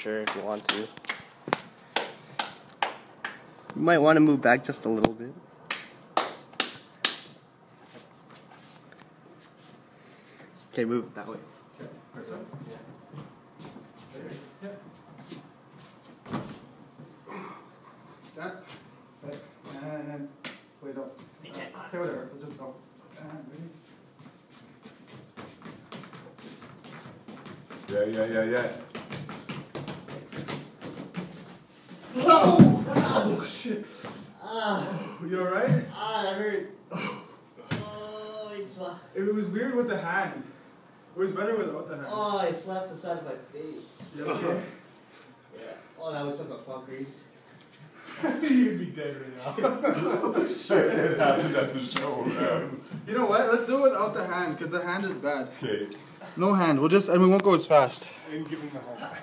sure if you want to. You might want to move back just a little bit. Okay, move that way. Okay, this way? Yeah. There. Yeah. That. Okay. And wait up. Okay, whatever. We'll just go. And ready? Yeah. Oh! Oh, shit. You alright? That hurt. It was weird with the hand. It was better without the hand. I slapped the side of my face. You okay? Yeah. Oh, that was like a fuckery. You'd be dead right now. Shit, it happened at the show, man. You know what? Let's do it without the hand, because the hand is bad. Okay. No hand. And we won't go as fast. And give him the home.